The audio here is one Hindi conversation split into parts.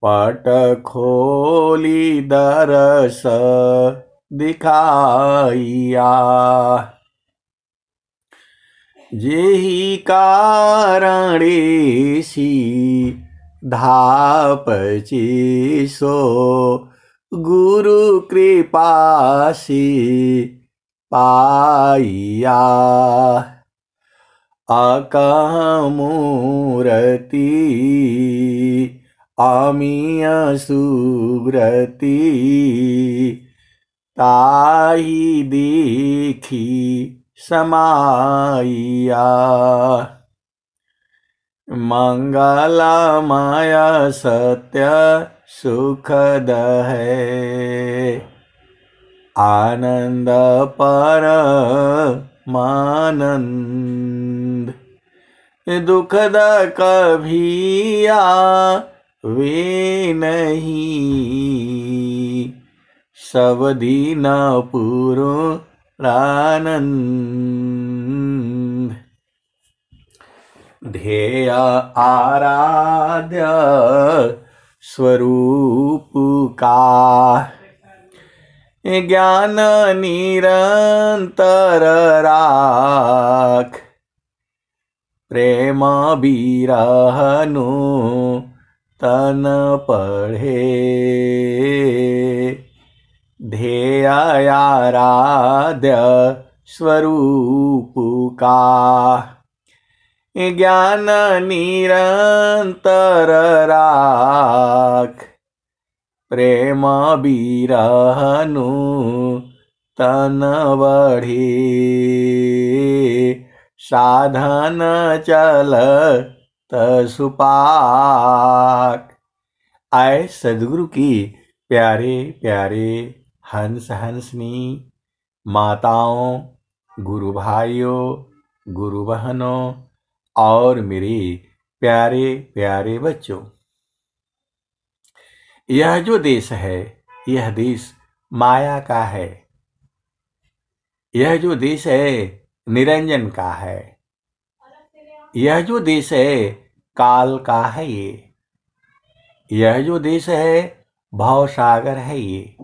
पट खोली दरस दिखाइया। जेहि कारणे सी धापची सो गुरु कृपा सी पाइया। अकमूर्ति अमीय सुव्रति ताहि देखी समाइया। मंगलमय सत्य सुखद है आनंद परमानंद। दुखद कभी आवे नहीं सब दीन पूर्णानंद। ध्येय आराध्य स्वरूप का ज्ञान निरंतर राख। प्रेम बिरहनु तन पढ़े ध्येय आराध्य स्वरूप का ज्ञान निरंतर राख। प्रेम बिरहनु तन बढ़े साधन चलत सुपाक। आए सदगुरु की प्यारे प्यारे हंस हंसनी माताओं, गुरु भाइयों, गुरु बहनों और मेरे प्यारे प्यारे बच्चों। यह जो देश है यह देश माया का है। यह जो देश है निरंजन का है। यह जो देश है काल का है। यह जो देश है भव सागर है। ये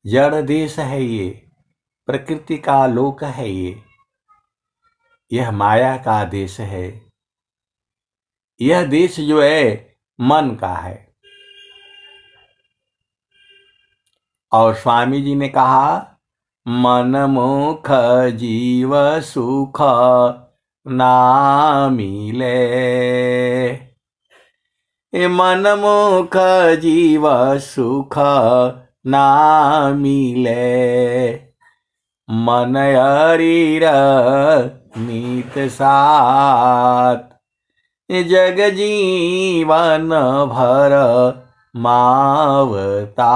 जड़ देश है। ये प्रकृति का लोक है। यह माया का देश है। यह देश जो है मन का है। और स्वामी जी ने कहा मन मुख जीव सुख ना मिले। मन मुख जीव सुख ना मिले। मन अरीर मीत साथ जग जीवन भर मावता।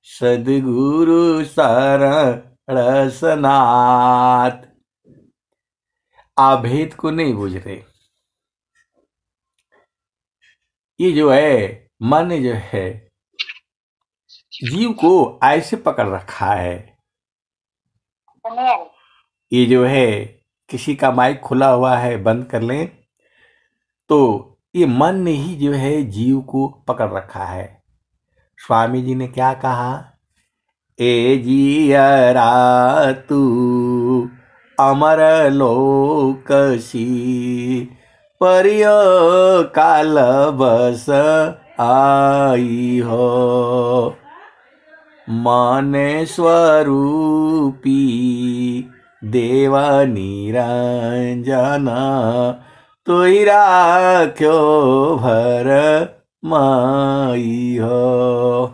सद्गुरु शरण सनाथ। आप भेद को नहीं बुझ रहे। ये जो है मन जो है जीव को ऐसे पकड़ रखा है। ये जो है किसी का माइक खुला हुआ है बंद कर लें। तो ये मन ने ही जो है जीव को पकड़ रखा है। स्वामी जी ने क्या कहा? ए जियरा तू अमर लोकसी परिय काल बस आई हो। मन स्वरूपी देव निरंजन तोई राख्यो भर माई हो।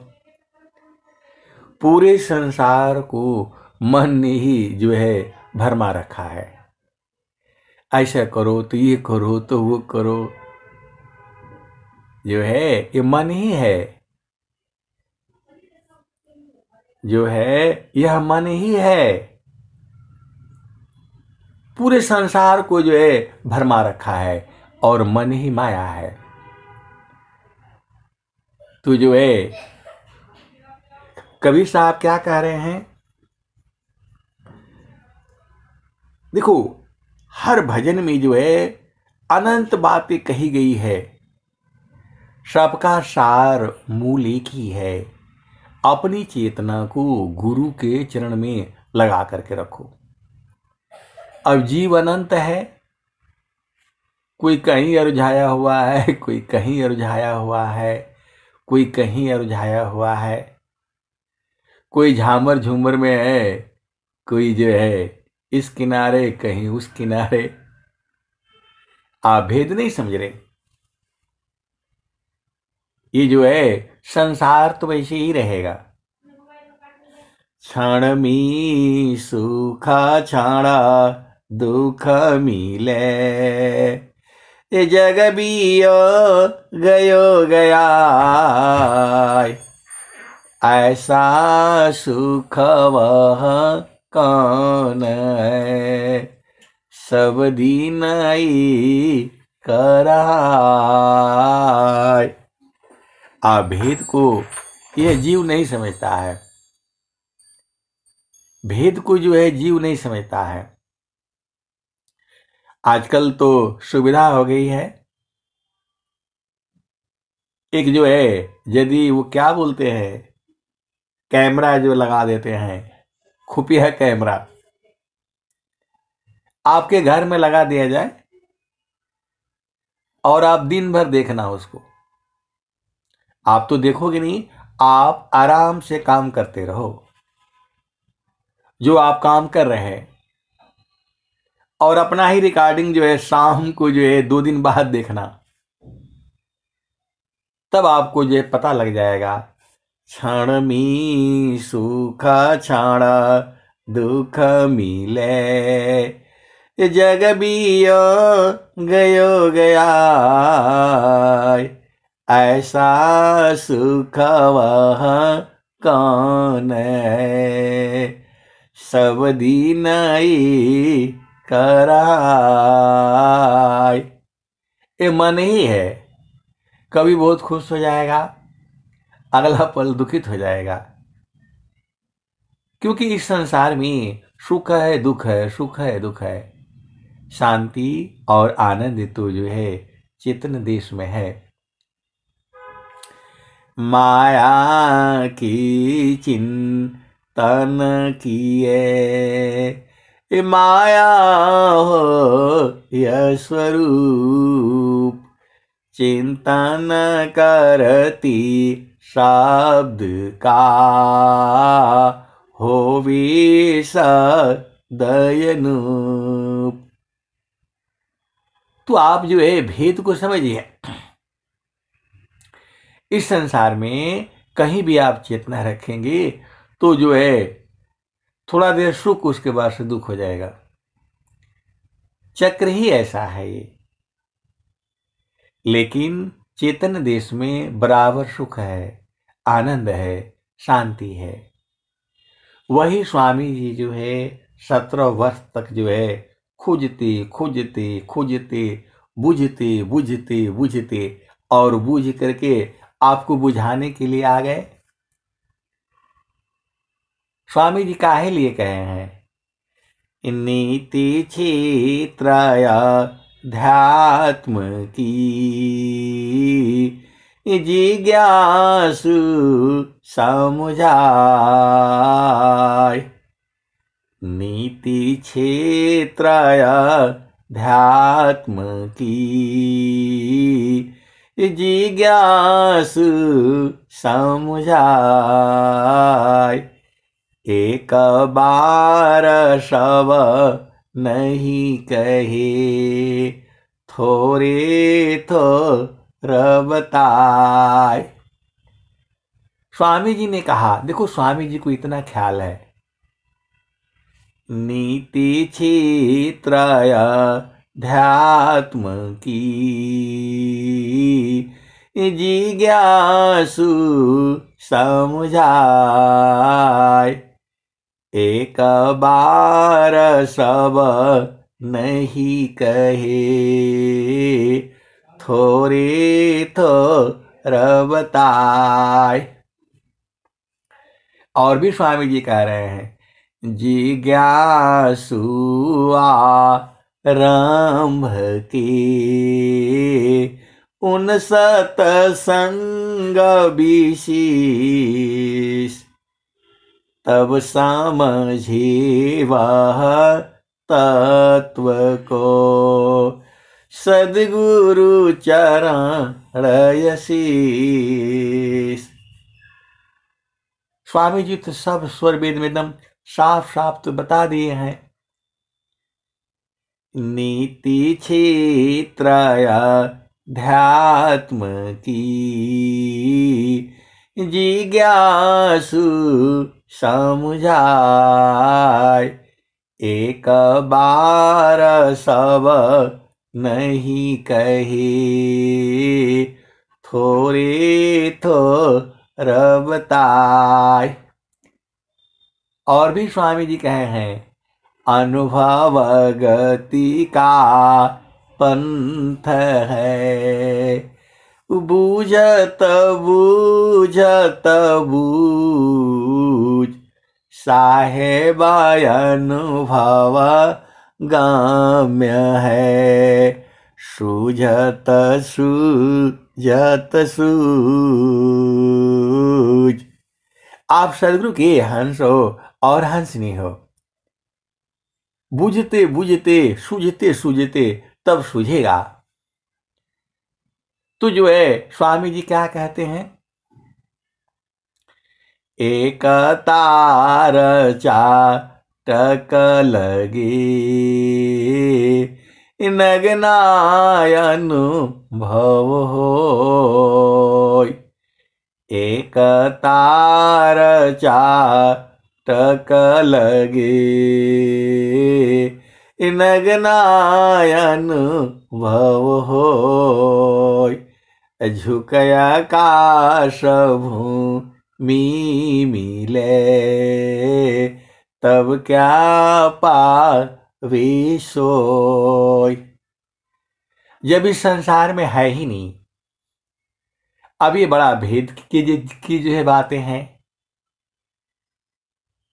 पूरे संसार को मन ने ही जो है भरमा रखा है। ऐसा करो तो ये करो तो वो करो। जो है ये मन ही है। जो है यह मन ही है। पूरे संसार को जो है भरमा रखा है और मन ही माया है। तो जो है कबीर साहब क्या कह रहे हैं? देखो हर भजन में जो है अनंत बातें कही गई है। सबका सार मूल एक ही है। अपनी चेतना को गुरु के चरण में लगा करके रखो। अब जीव अनंत है, कोई कहीं अरुझाया हुआ है, कोई कहीं अरुझाया हुआ है, कोई कहीं अरुझाया हुआ है, कोई झामर झूमर में है, कोई जो है इस किनारे कहीं उस किनारे। आप भेद नहीं समझ रहे। ये जो है संसार तो वैसे ही रहेगा। क्षण मी सुखा छाड़ा दुख मिले, ये जग बियो गयो गया, ऐसा सुख वह कौन है, सब दिन आई कराय। भेद को यह जीव नहीं समझता है। भेद को जो है जीव नहीं समझता है। आजकल तो सुविधा हो गई है। एक जो है यदि वो क्या बोलते हैं, कैमरा जो लगा देते हैं, खुफिया कैमरा आपके घर में लगा दिया जाए और आप दिन भर देखना उसको। आप तो देखोगे नहीं, आप आराम से काम करते रहो। जो आप काम कर रहे हैं और अपना ही रिकॉर्डिंग जो है शाम को जो है 2 दिन बाद देखना, तब आपको जो है पता लग जाएगा। क्षण मी सुख छाड़ा दुख मिले, जग बियो गयो गया, ऐसा सुख वह कौन है, सब दिन आई कराय। ये मन ही है, कभी बहुत खुश हो जाएगा, अगला पल दुखित हो जाएगा। क्योंकि इस संसार में सुख है दुख है, सुख है दुख है। शांति और आनंद तो जो है चेतन देश में है। माया की चिंतन किए, माया हो यह स्वरूप, चिंतन करती शब्द का, हो दयनूप। तो आप जो है भेद को समझिए। इस संसार में कहीं भी आप चेतना रखेंगे तो जो है थोड़ा देर सुख, उसके बाद से दुख हो जाएगा। चक्र ही ऐसा है ये। लेकिन चेतन देश में बराबर सुख है, आनंद है, शांति है। वही स्वामी जी जो है 17 वर्ष तक जो है खोजते खोजते खोजते, बुझते बुझते बुझते और बुझ करके आपको बुझाने के लिए आ गए। स्वामी जी काहे लिए कहे हैं, नीति क्षेत्रया ध्यात्म की, जिज्ञासु समुझाय। नीति क्षेत्रया ध्यात्म की, जिज्ञासु समुझाय। एक बार सब नहीं कहे, थोरे थोर बताए। स्वामी जी ने कहा, देखो स्वामी जी को इतना ख्याल है, नीति क्षेत्रय ध्यात्म की, जिज्ञासु समुझाय। एक बार सब नहीं कहे, थोरे थोर बताए। और भी स्वामी जी कह रहे हैं, जिज्ञासु आरंभ के, उन सतसंग विशेष, तब समझे वह तत्व को, सद्गुरु चरण शीश। स्वामी जी तो सब स्वर वेद में एकदम साफ साफ तो बता दिए हैं। नीति क्षेत्रया ध्यात्म की, जिज्ञासु समझाय, एक बार सब नहीं कहे, थोड़े थोड़ बताय। और भी स्वामी जी कहे हैं, अनुभव गति का पंथ है, बूझत बूझत बूझ, साहेब अनुभव गम्य है, सूझत सूझत सूझ। आप सदगुरु के हंस हो और हंसनी हो, बूझते बूझते सूझते सूझते तब सूझेगा। तो जो है स्वामी जी क्या कहते हैं, एक तार चाटक लगे, नगनायनु भव होय, एक तार चाटक लगे, नगनायनु भव होय, झुकया काश भूमि मिले, तब क्या पावे सोय। जब इस संसार में है ही नहीं, अब ये बड़ा भेद की जो है बातें हैं,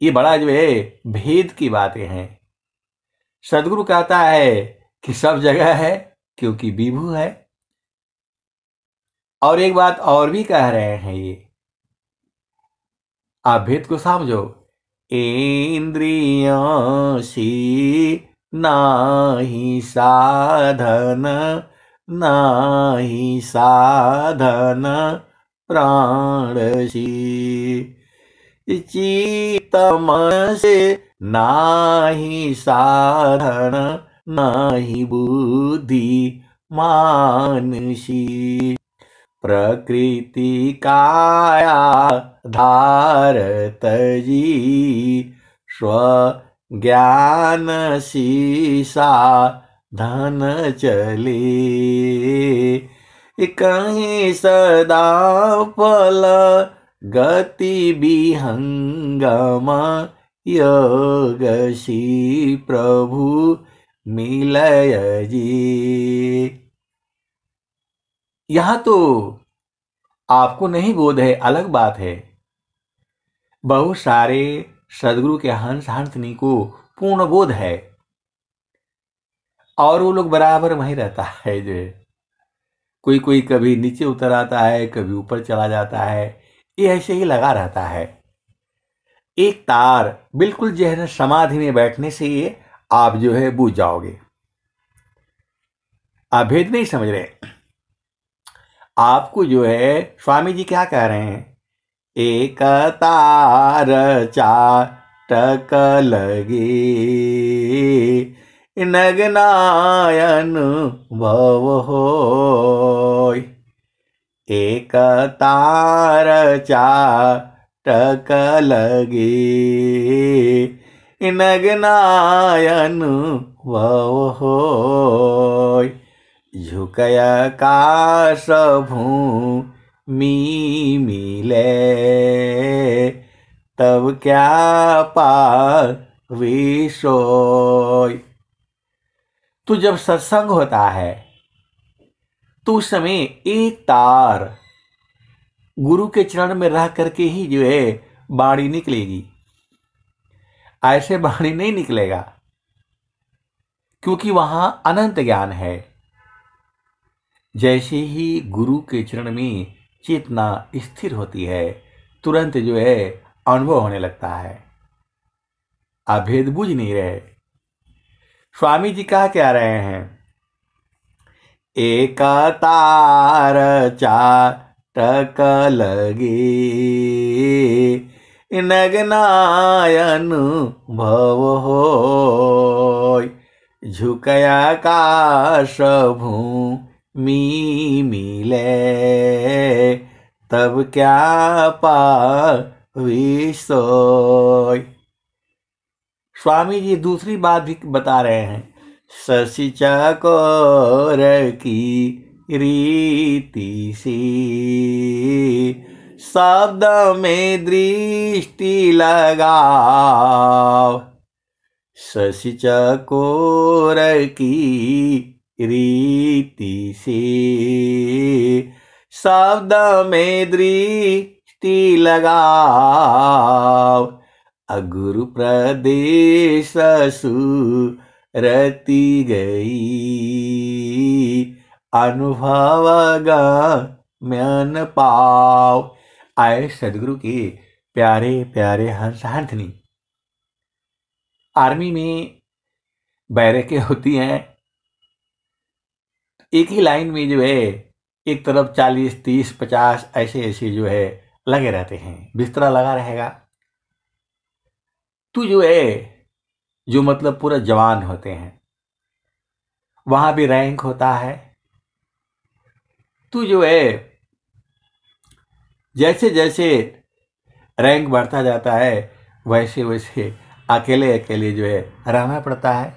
ये बड़ा जो है भेद की बातें हैं। सदगुरु कहता है कि सब जगह है क्योंकि विभु है। और एक बात और भी कह रहे हैं ये, आप भेद को समझो, इंद्रियों सी नाही साधन, नाही साधन प्राण सी, चित्तम से नाही साधन, नाही बुद्धि मानसी, प्रकृति काया धारत जी, स्व ज्ञान शीसा धन चले, कहीं सदा फल गति विहंगम, योग सी प्रभु मिलय जी। यहां तो आपको नहीं बोध है, अलग बात है। बहुत सारे सदगुरु के हंस हंसनी को पूर्ण बोध है, और वो लोग बराबर वहीं रहता है। जो कोई कोई कभी नीचे उतर आता है, कभी ऊपर चला जाता है, ये ऐसे ही लगा रहता है। एक तार बिल्कुल जो है समाधि में बैठने से ये आप जो है बुझ जाओगे। आप भेद नहीं समझ रहे। आपको जो है स्वामी जी क्या कह रहे हैं, एक तार चाटक लगे, नगनायन भव होय, एक तार चाटक लगे, नगनायन भव होय, झुकया काश भूमि मिले, तब क्या पावे सोय। तो जब सत्संग होता है तो उस समय एक तार गुरु के चरण में रह करके ही जो है बाणी निकलेगी, ऐसे बाणी नहीं निकलेगा, क्योंकि वहां अनंत ज्ञान है। जैसे ही गुरु के चरण में चेतना स्थिर होती है, तुरंत जो है अनुभव होने लगता है। आप भेद बूझ नहीं रहे। स्वामी जी कहा क्या रहे हैं, एक तार चाटक लगे, नगनायन भव होय, झुकया काश भूमि मिले, तब क्या पावी सोय। स्वामी जी दूसरी बात भी बता रहे हैं, शशि चकोर की रीति सी, शब्द में दृष्टि लगाओ, शशि चकोर की रीति से, शब्द में दृष्टि लगाओ, गुरु प्रदेश सुरति गई, अनुभव गम्यन पाओ। आए सदगुरु के प्यारे प्यारे हंसनी। आर्मी में बैरकें होती हैं, एक ही लाइन में जो है एक तरफ 40, 30, 50 ऐसे ऐसे जो है लगे रहते हैं, बिस्तरा लगा रहेगा। तू जो है जो मतलब पूरा जवान होते हैं, वहां भी रैंक होता है। तू जो है जैसे जैसे रैंक बढ़ता जाता है, वैसे वैसे अकेले अकेले जो है रहना पड़ता है।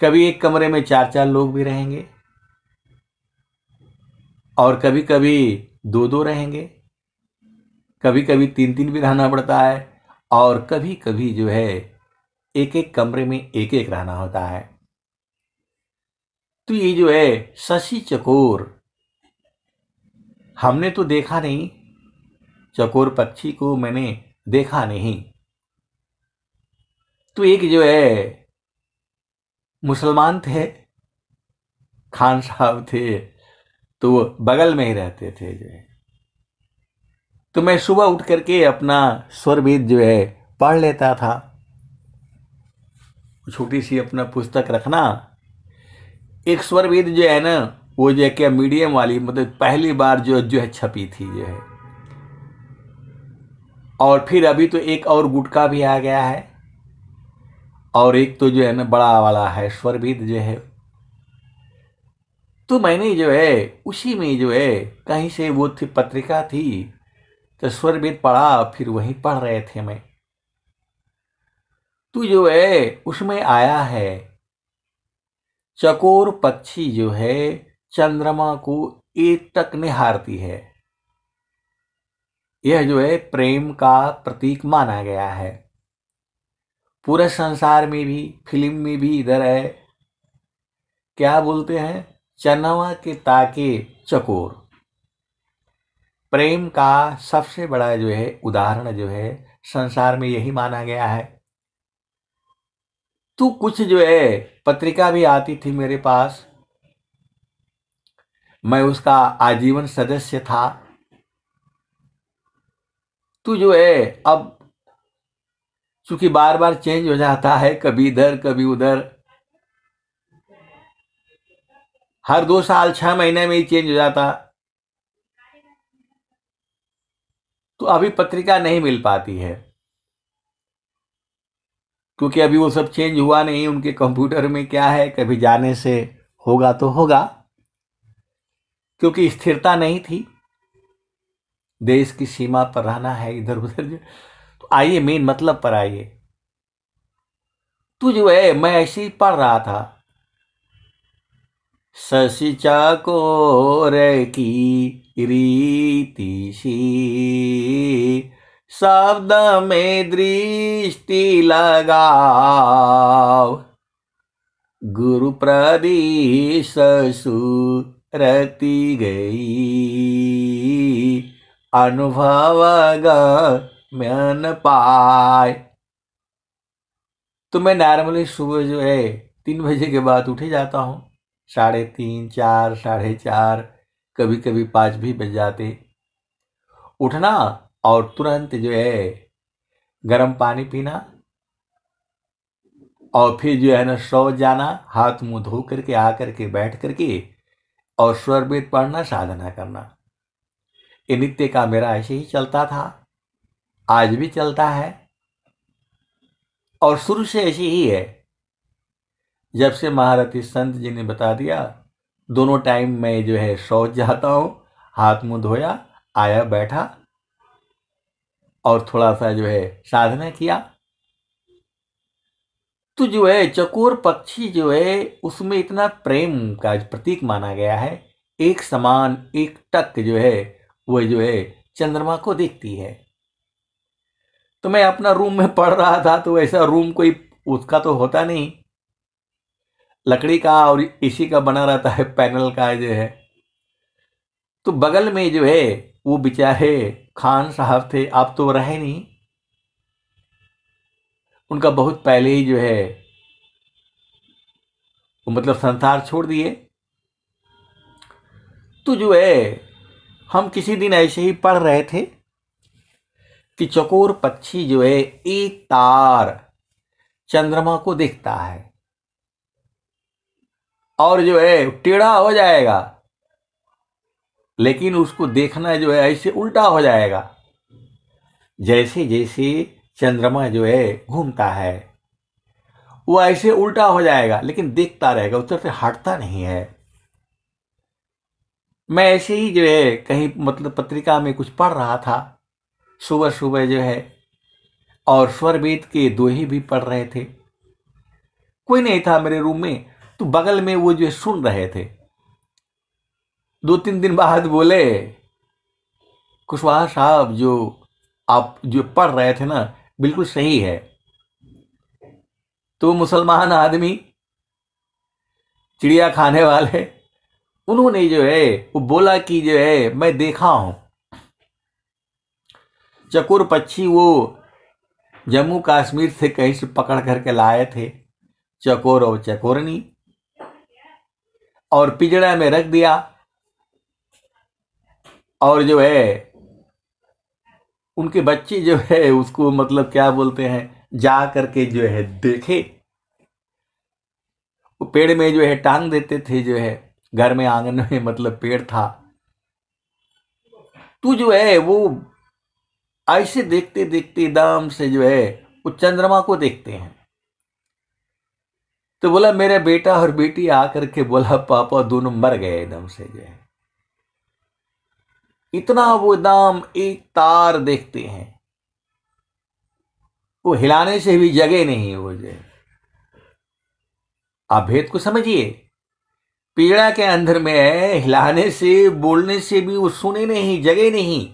कभी एक कमरे में 4-4 लोग भी रहेंगे, और कभी कभी 2-2 रहेंगे, कभी कभी 3-3 भी रहना पड़ता है, और कभी कभी जो है एक एक कमरे में एक एक रहना होता है। तो ये जो है शशि चकोर, हमने तो देखा नहीं, चकोर पक्षी को मैंने देखा नहीं। तो एक जो है मुसलमान थे, खान साहब थे, तो वो बगल में ही रहते थे जो है। तो मैं सुबह उठ करके अपना स्वरवेद जो है पढ़ लेता था। छोटी सी अपना पुस्तक रखना, एक स्वरवेद जो है ना, वो जो है क्या मीडियम वाली, मतलब पहली बार जो है छपी थी जो है। और फिर अभी तो एक और गुटका भी आ गया है, और एक तो जो है ना बड़ा वाला है स्वरवेद जो है। तो मैंने जो है उसी में जो है कहीं से वो थी पत्रिका थी, तो स्वरवेद पढ़ा, फिर वहीं पढ़ रहे थे मैं। तो जो है उसमें आया है, चकोर पक्षी जो है चंद्रमा को एकटक निहारती है। यह जो है प्रेम का प्रतीक माना गया है। पूरे संसार में भी, फिल्म में भी इधर है, क्या बोलते हैं, चंद्रमा के ताके चकोर। प्रेम का सबसे बड़ा जो है उदाहरण जो है संसार में यही माना गया है। तो कुछ जो है पत्रिका भी आती थी मेरे पास, मैं उसका आजीवन सदस्य था। तो जो है अब चूंकि बार बार चेंज हो जाता है, कभी इधर कभी उधर, हर 2 साल 6 महीने में ही चेंज हो जाता। तो अभी पत्रिका नहीं मिल पाती है, क्योंकि अभी वो सब चेंज हुआ नहीं। उनके कंप्यूटर में क्या है, कभी जाने से होगा तो होगा, क्योंकि स्थिरता नहीं थी, देश की सीमा पर रहना है इधर उधर। तो आइए मेन मतलब पर आइए। तो जो है मैं ऐसे ही पढ़ रहा था, शशि चकोर की रीति सी, शब्द में दृष्टि लगाओ, गुरु प्रदेश सुरति गई, अनुभव गम्यन पाए। तो मैं नॉर्मली सुबह जो है 3 बजे के बाद उठे जाता हूं। 3:30, 4, 4:30, कभी कभी 5 भी बज जाते। उठना और तुरंत जो है गर्म पानी पीना और फिर जो है ना शौच जाना, हाथ मुंह धो करके आ करके बैठ करके और स्वर वेद पढ़ना, साधना करना। ये नित्य का मेरा ऐसे ही चलता था, आज भी चलता है और शुरू से ऐसी ही है। जब से महारथी संत जी ने बता दिया, दोनों टाइम मैं जो है शौच जाता हूं, हाथ मुंह धोया, आया बैठा और थोड़ा सा जो है साधना किया। तो जो है चकोर पक्षी जो है उसमें इतना प्रेम का प्रतीक माना गया है। एक समान एक टक जो है वो जो है चंद्रमा को देखती है। तो मैं अपना रूम में पढ़ रहा था, तो ऐसा रूम कोई उसका तो होता नहीं, लकड़ी का और इसी का बना रहता है, पैनल का जो है। तो बगल में जो है वो बेचारे खान साहब थे, आप तो रहे नहीं, उनका बहुत पहले ही जो है वो मतलब संसार छोड़ दिए। तो जो है हम किसी दिन ऐसे ही पढ़ रहे थे कि चकोर पक्षी जो है एक तार चंद्रमा को देखता है और जो है टेढ़ा हो जाएगा, लेकिन उसको देखना जो है ऐसे उल्टा हो जाएगा। जैसे जैसे चंद्रमा जो है घूमता है वो ऐसे उल्टा हो जाएगा, लेकिन देखता रहेगा, उस तरफ से हटता नहीं है। मैं ऐसे ही जो है कहीं मतलब पत्रिका में कुछ पढ़ रहा था, सुबह सुबह जो है, और स्वर वेद के दोहे भी पढ़ रहे थे। कोई नहीं था मेरे रूम में, तो बगल में वो जो सुन रहे थे। 2-3 दिन बाद बोले, कुशवाहा साहब जो आप जो पढ़ रहे थे ना बिल्कुल सही है। तो मुसलमान आदमी, चिड़िया खाने वाले, उन्होंने जो है वो बोला कि जो है मैं देखा हूं चकोर पक्षी वो जम्मू कश्मीर से कहीं से पकड़ करके लाए थे, चकोर और चकोरनी, और पिंजड़ा में रख दिया। और जो है उनके बच्चे जो है उसको मतलब क्या बोलते हैं, जा करके जो है देखे, वो पेड़ में जो है टांग देते थे, जो है घर में आंगन में मतलब पेड़ था। तो जो है वो ऐसे देखते देखते एकदम से जो है वो चंद्रमा को देखते हैं। तो बोला मेरे बेटा और बेटी आकर के बोला पापा दोनों मर गए एकदम से जो है। इतना वो एकदम एक तार देखते हैं, वो हिलाने से भी जगे नहीं वो जो है। आप भेद को समझिए, पीड़ा के अंदर में है, हिलाने से बोलने से भी वो सुने नहीं, जगे नहीं।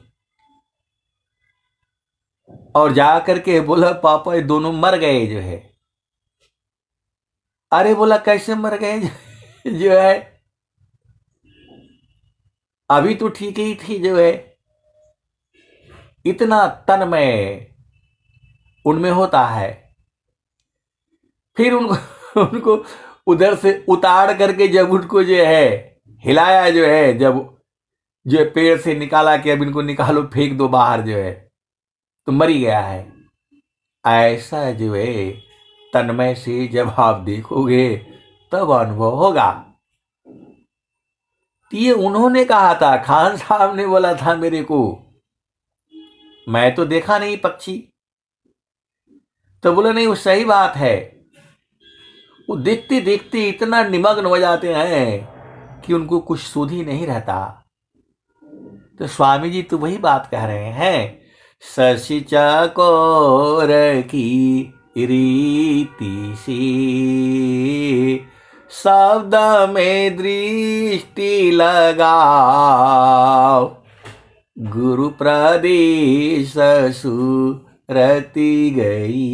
और जाकर के बोला पापा ये दोनों मर गए जो है। अरे बोला कैसे मर गए जो है, अभी तो ठीक ही थी जो है। इतना तन्मय उनमें होता है। फिर उनको उनको उधर से उतार करके जब उनको जो है हिलाया जो है, जब जो है पेड़ से निकाला कि अब इनको निकालो फेंक दो बाहर जो है, तो मरी गया है। ऐसा जो है तन्मय से जब आप देखोगे तब अनुभव होगा। तो ये उन्होंने कहा था, खान साहब ने बोला था मेरे को, मैं तो देखा नहीं पक्षी। तो बोला नहीं वो सही बात है, वो देखते देखते इतना निमग्न हो जाते हैं कि उनको कुछ सुध ही नहीं रहता। तो स्वामी जी तो वही बात कह रहे हैं, शशि चकोर की रीति सी शब्द में दृष्टि लगाओ, गुरु प्रदेश सुरति गई,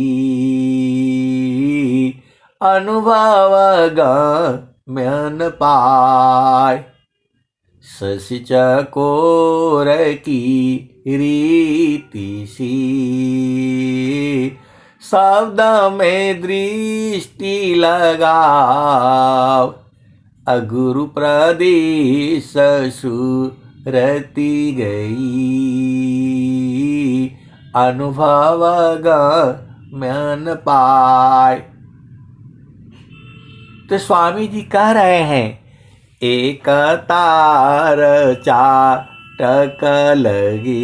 अनुभव गम्य पाय। शशि चकोर की रीति सी शब्द में दृष्टि लगाओ, अगुरु प्रदेश सुरति गई, अनुभव गम्यन पाय। तो स्वामी जी कह रहे हैं, एक तार चाटक लगे,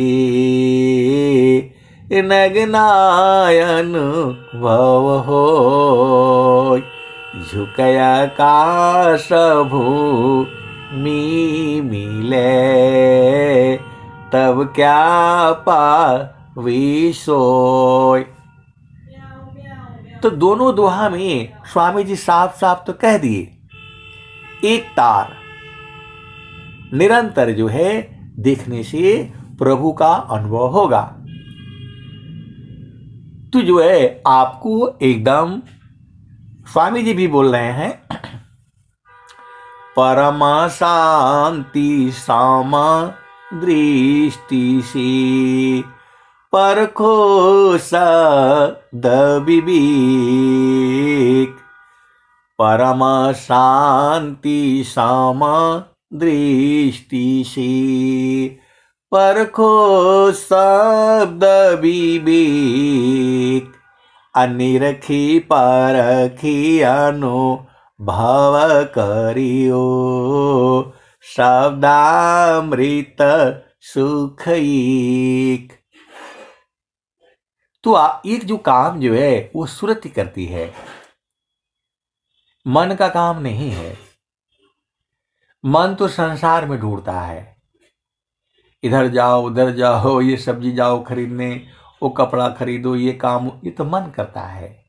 नगनायन भव हो, झुकया काश भूमि मिले, तब क्या पावी सोय। तो दोनों दोहा में स्वामी जी साफ साफ तो कह दिए, एक तार निरंतर जो है देखने से प्रभु का अनुभव होगा। तो जो है आपको एकदम, स्वामी जी भी बोल रहे हैं, परमा शांति सामा दृष्टि से, परखो सद विवेक। परम शांति सामा दृष्टि से, परखो शब्द विवेक। अनिरखी परखी अनुभव करियो, शब्दामृत सुख एक। तो एक जो काम जो है वो सुरति करती है, मन का काम नहीं है। मन तो संसार में ढूंढता है, इधर जाओ उधर जाओ, ये सब्जी जाओ खरीदने, वो कपड़ा खरीदो, ये काम, ये तो मन करता है।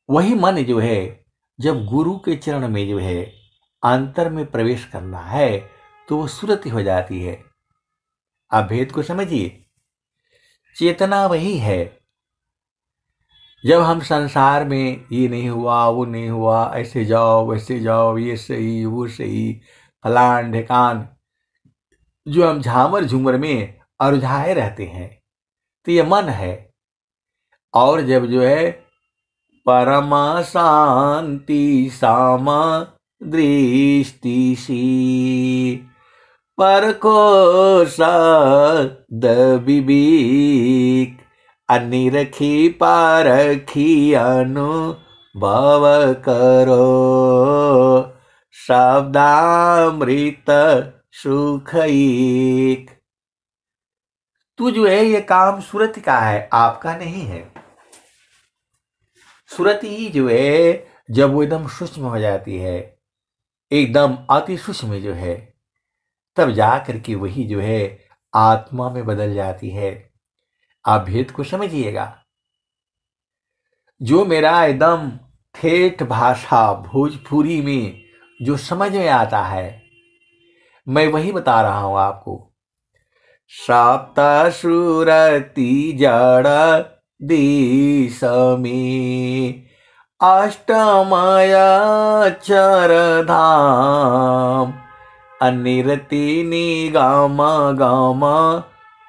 वही मन जो है जब गुरु के चरण में जो है अंतर में प्रवेश करना है तो वो सुरति हो जाती है। आप भेद को समझिए, चेतना वही है। जब हम संसार में ये नहीं हुआ वो नहीं हुआ, ऐसे जाओ वैसे जाओ, ये सही वो सही, फलान ढेकान, जो हम झामर झूमर में उलझाए रहते हैं, तो ये मन है। और जब जो है परमा शांति सामा दृष्टि सी, परखो सद विवेक। अनिरखी पारखी अनुभव करो, शब्दामृत सुख एक। तू जो है ये काम सुरति का है, आपका नहीं है। सुरति ही जो है जब वो एकदम सूक्ष्म हो जाती है, एकदम अति सूक्ष्म जो है, तब जा करके वही जो है आत्मा में बदल जाती है। आप भेद को समझिएगा। जो मेरा एकदम ठेठ भाषा भोजपुरी में जो समझ में आता है, मैं वही बता रहा हूं आपको। सप्त सुरति जड़ देश में, अष्टमय चर धाम। अनिरति निगम गम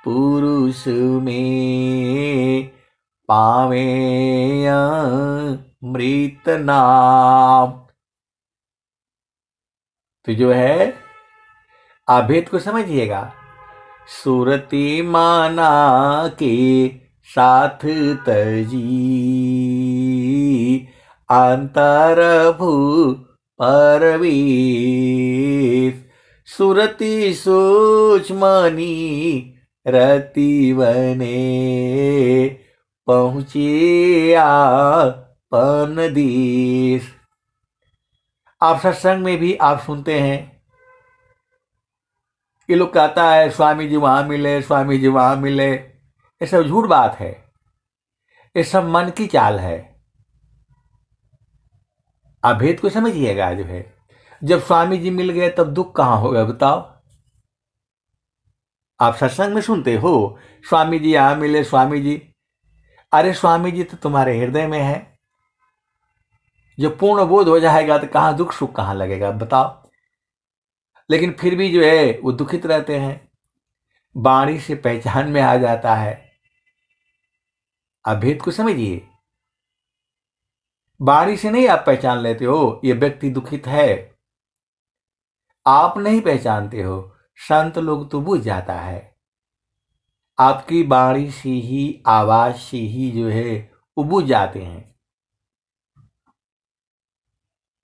पुरुष में, पावे मृत नाम। तो जो है आप भेद को समझिएगा। सुरति माना के साथ तजी, अंतर भू परवेश। सुरति सूक्ष्मनी रति बने, पहुंचे आपन देश। आप सत्संग में भी आप सुनते हैं, ये लोग कहता है स्वामी जी वहां मिले, स्वामी जी वहां मिले। ये सब झूठ बात है, ये सब मन की चाल है। आप भेद को समझिएगा। जो है जब स्वामी जी मिल गए तब दुख कहां होगा बताओ। आप सत्संग में सुनते हो स्वामी जी यहां मिले, स्वामी जी, अरे स्वामी जी तो तुम्हारे हृदय में है। जब पूर्ण बोध हो जाएगा तो कहां दुख सुख कहां लगेगा बताओ। लेकिन फिर भी जो है वो दुखित रहते हैं, वाणी से पहचान में आ जाता है। आप भेद को समझिए। वाणी से नहीं आप पहचान लेते हो ये व्यक्ति दुखित है, आप नहीं पहचानते हो, संत लोग तो बुझ जाता है। आपकी वाणी से ही, आवाज से ही जो है वो बुझ जाते हैं।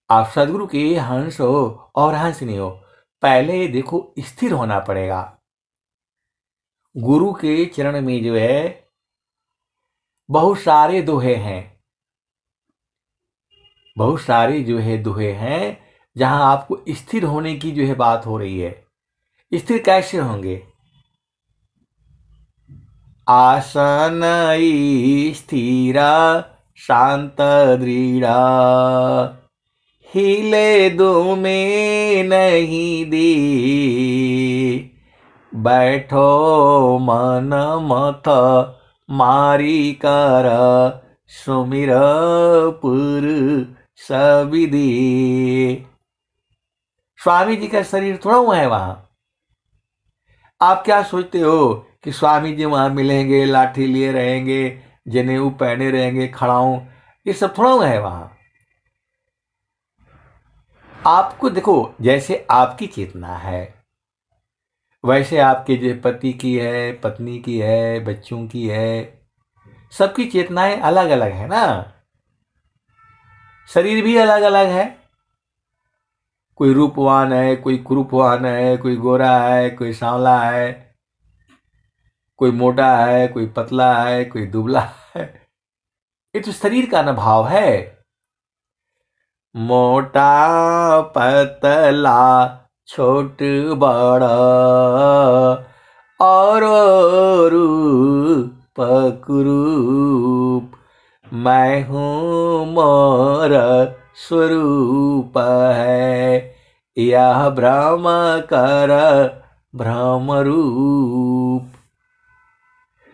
आप सदगुरु के हंस हो और हंस नहीं हो, पहले देखो स्थिर होना पड़ेगा। गुरु के चरण में जो है बहुत सारे दोहे हैं, बहुत सारे जो है दोहे हैं जहां आपको स्थिर होने की जो है बात हो रही है। स्थिर कैसे होंगे? आसन स्थिरा शांत दृढ़ा, हिले दो में नहीं दी, बैठो मन मत मारी कर, सुमिर पुर सविधि। स्वामी जी का शरीर थोड़ा हुआ है वहां। आप क्या सोचते हो कि स्वामी जी वहां मिलेंगे, लाठी लिए रहेंगे, जनेऊ पहने रहेंगे, खड़ाऊं, ये सब थोड़ा हुआ है वहां। आपको देखो, जैसे आपकी चेतना है वैसे आपके जो पति की है, पत्नी की है, बच्चों की है, सबकी चेतनाएं अलग अलग है ना। शरीर भी अलग अलग है। कोई रूपवान है, कोई कुरूपवान है, कोई गोरा है, कोई सांवला है, कोई मोटा है, कोई पतला है, कोई दुबला है। ये तो शरीर का ना भाव है। मोटा पतला छोट बड़ा और रूप कुरूप, मैं हूँ मोर स्वरूप है, यह भ्रम कर भ्रम रूप।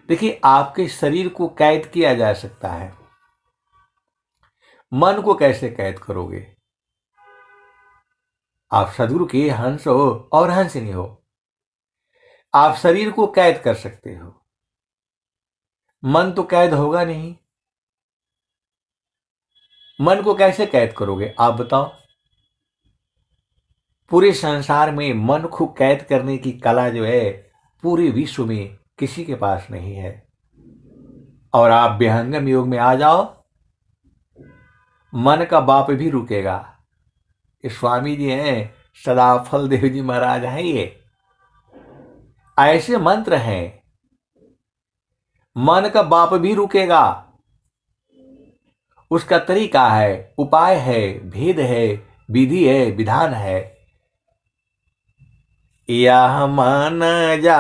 देखिए, आपके शरीर को कैद किया जा सकता है, मन को कैसे कैद करोगे? आप सदगुरु के हंस हो और हंस नहीं हो। आप शरीर को कैद कर सकते हो, मन तो कैद होगा नहीं। मन को कैसे कैद करोगे आप बताओ? पूरे संसार में मन को कैद करने की कला जो है पूरे विश्व में किसी के पास नहीं है। और आप विहंगम योग में आ जाओ, मन का बाप भी रुकेगा। ये स्वामी जी हैं, सदाफल देव जी महाराज हैं, ये ऐसे मंत्र हैं। मन का बाप भी रुकेगा। उसका तरीका है, उपाय है, भेद है, विधि है, विधान है। यह मन जा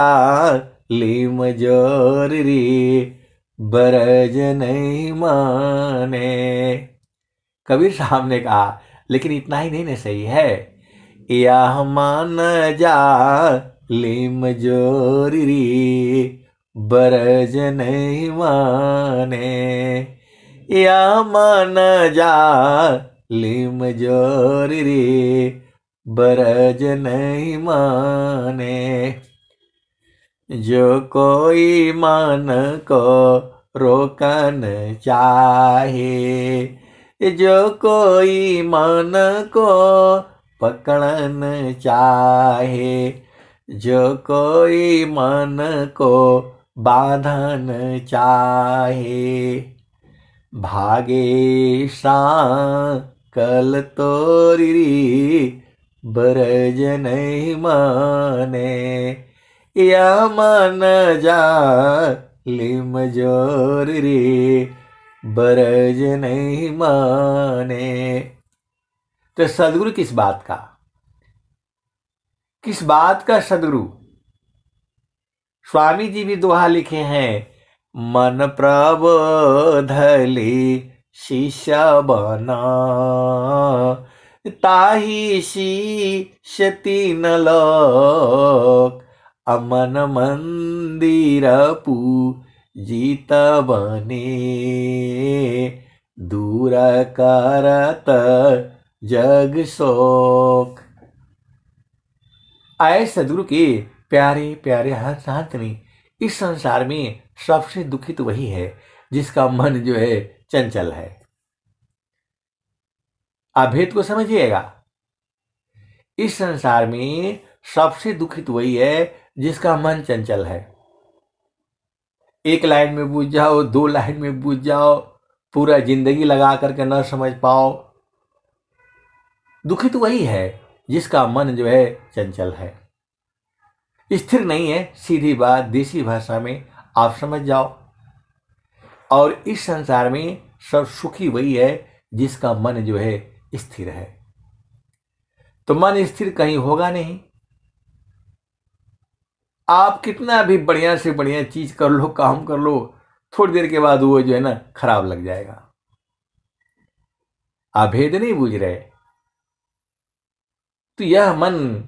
लिम जोर रे, बरज नहीं माने। कबीर साहब ने कहा, लेकिन इतना ही नहीं ना सही है। यह मन जा लिम जोर रे, बरज नहीं माने, या मन जा लिम जोर रे, बरज नहीं माने। जो कोई मन को रोकन चाहे, जो कोई मन को पकड़न चाहे, जो कोई मन को बांधन चाहे, भागे कल तोरी बरज नहीं माने, या मन जा लिम जोर रे, बरज नहीं माने। तो सदगुरु किस बात का, किस बात का सदगुरु? स्वामी जी भी दोहा लिखे हैं, मन प्रबोधली शिष्य बना, ताही शीश तीन लोक, अमन मंदिर पूजित बने, दूर करत जग शोक। आए सदगुरु के प्यारे प्यारे हंस नहीं, इस संसार में सबसे दुखित वही है जिसका मन जो है चंचल है। आप भेद को समझिएगा। इस संसार में सबसे दुखित वही है जिसका मन चंचल है। एक लाइन में बूझ जाओ, 2 लाइन में बूझ जाओ, पूरा जिंदगी लगा करके न समझ पाओ। दुखित वही है जिसका मन जो है चंचल है, स्थिर नहीं है। सीधी बात देसी भाषा में आप समझ जाओ। और इस संसार में सब सुखी वही है जिसका मन जो है स्थिर है। तो मन स्थिर कहीं होगा नहीं। आप कितना भी बढ़िया से बढ़िया चीज कर लो, काम कर लो, थोड़ी देर के बाद वो जो है ना खराब लग जाएगा। आप भेद नहीं बूझ रहे। तो यह मन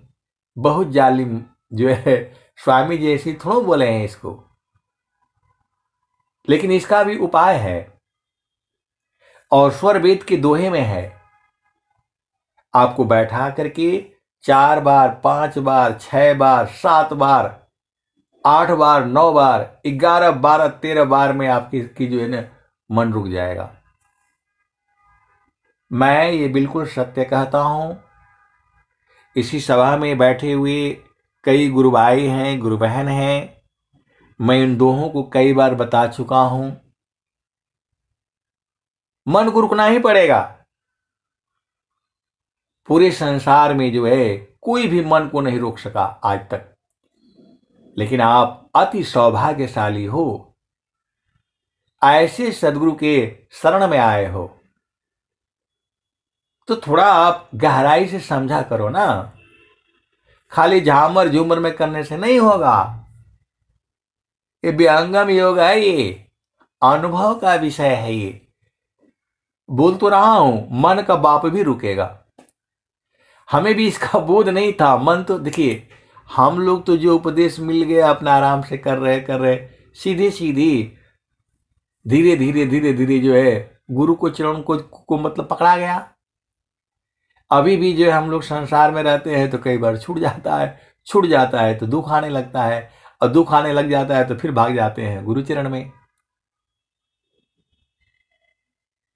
बहुत जालिम जो है, स्वामी जी ऐसे थोड़ा बोले हैं इसको, लेकिन इसका भी उपाय है और स्वर वेद के दोहे में है। आपको बैठा करके 4 बार, 5 बार, 6 बार, 7 बार, 8 बार, 9 बार, 11, 12, 13 बार में आपकी जो है ना मन रुक जाएगा। मैं ये बिल्कुल सत्य कहता हूं। इसी सभा में बैठे हुए कई गुरु भाई हैं, गुरु बहन हैं। मैं इन दोहों को कई बार बता चुका हूं। मन को रुकना ही पड़ेगा। पूरे संसार में जो है कोई भी मन को नहीं रोक सका आज तक। लेकिन आप अति सौभाग्यशाली हो, ऐसे सदगुरु के शरण में आए हो। तो थोड़ा आप गहराई से समझा करो ना। खाली झामर झूमर में करने से नहीं होगा। ये विहंगम योग है, ये अनुभव का विषय है। ये बोल तो रहा हूं, मन का बाप भी रुकेगा। हमें भी इसका बोध नहीं था। मन तो देखिए, हम लोग तो जो उपदेश मिल गया अपना आराम से कर रहे सीधे सीधी धीरे धीरे जो है गुरु को चरण को मतलब पकड़ा गया। अभी भी जो है हम लोग संसार में रहते हैं तो कई बार छूट जाता है तो दुख आने लगता है, और दुख आने लग जाता है तो फिर भाग जाते हैं गुरु चरण में।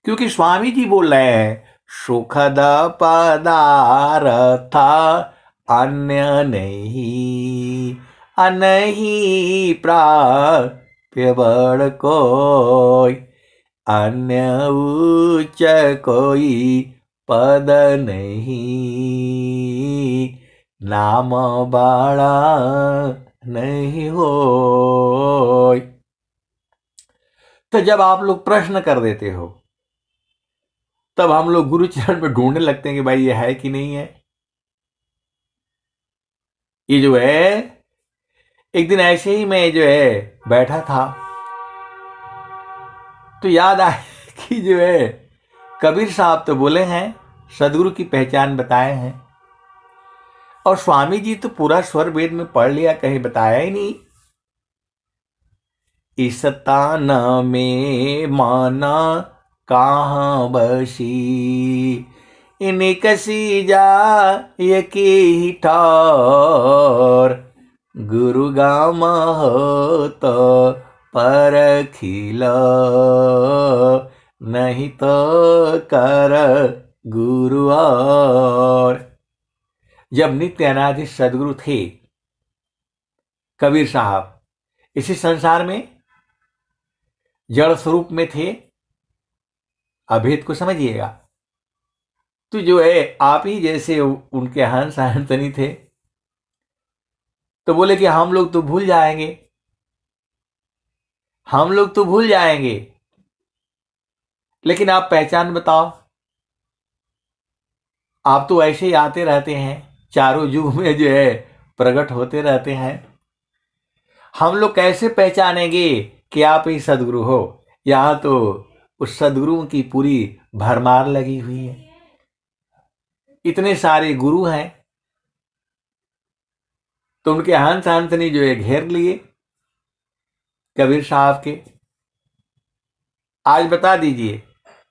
क्योंकि स्वामी जी बोल रहे हैं, सुखद पदार्थ अन्य नहीं, नहीं प्राप्य बड़ कोई, अन्य उच्च कोई पद नहीं, नाम बड़ा नहीं हो। तो जब आप लोग प्रश्न कर देते हो तब हम लोग गुरु चरण में ढूंढने लगते हैं कि भाई ये है कि नहीं है। ये जो है, एक दिन ऐसे ही मैं जो है बैठा था तो याद आया कि जो है कबीर साहब तो बोले हैं, सदगुरु की पहचान बताए हैं, और स्वामी जी तो पूरा स्वर वेद में पढ़ लिया, कहीं बताया ही नहीं। इस तान में माना कहाँ बसी, इन्हीं कसी जा ये की ठौर, गुरु गाम हो तो परखिल, नहीं तो कर गुरु और। जब नित्य अनादि सदगुरु थे कबीर साहब, इसी संसार में जड़ स्वरूप में थे। अभेद को समझिएगा। तो जो है आप ही जैसे उनके हंस हंसनी थे, तो बोले कि हम लोग तो भूल जाएंगे, हम लोग तो भूल जाएंगे, लेकिन आप पहचान बताओ। आप तो ऐसे ही आते रहते हैं, चारों युग में जो है प्रकट होते रहते हैं। हम लोग कैसे पहचानेंगे कि आप ही सदगुरु हो? यहां तो उस सदगुरुओं की पूरी भरमार लगी हुई है। इतने सारे गुरु हैं तो उनके हंस हंसनी जो है घेर लिए कबीर साहब के। आज बता दीजिए,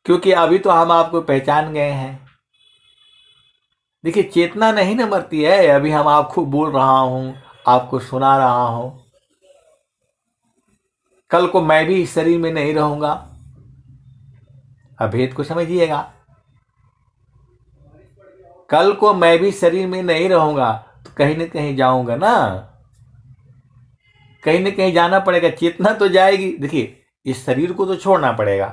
क्योंकि अभी तो हम आपको पहचान गए हैं। देखिए, चेतना नहीं न मरती है। अभी हम आपको बोल रहा हूं, आपको सुना रहा हूं, कल को मैं भी इस शरीर में नहीं रहूंगा। अभेद को समझिएगा। कल को मैं भी शरीर में नहीं रहूंगा तो कहीं ना कहीं जाऊंगा ना, कहीं ना कहीं जाना पड़ेगा, चेतना तो जाएगी। देखिए इस शरीर को तो छोड़ना पड़ेगा,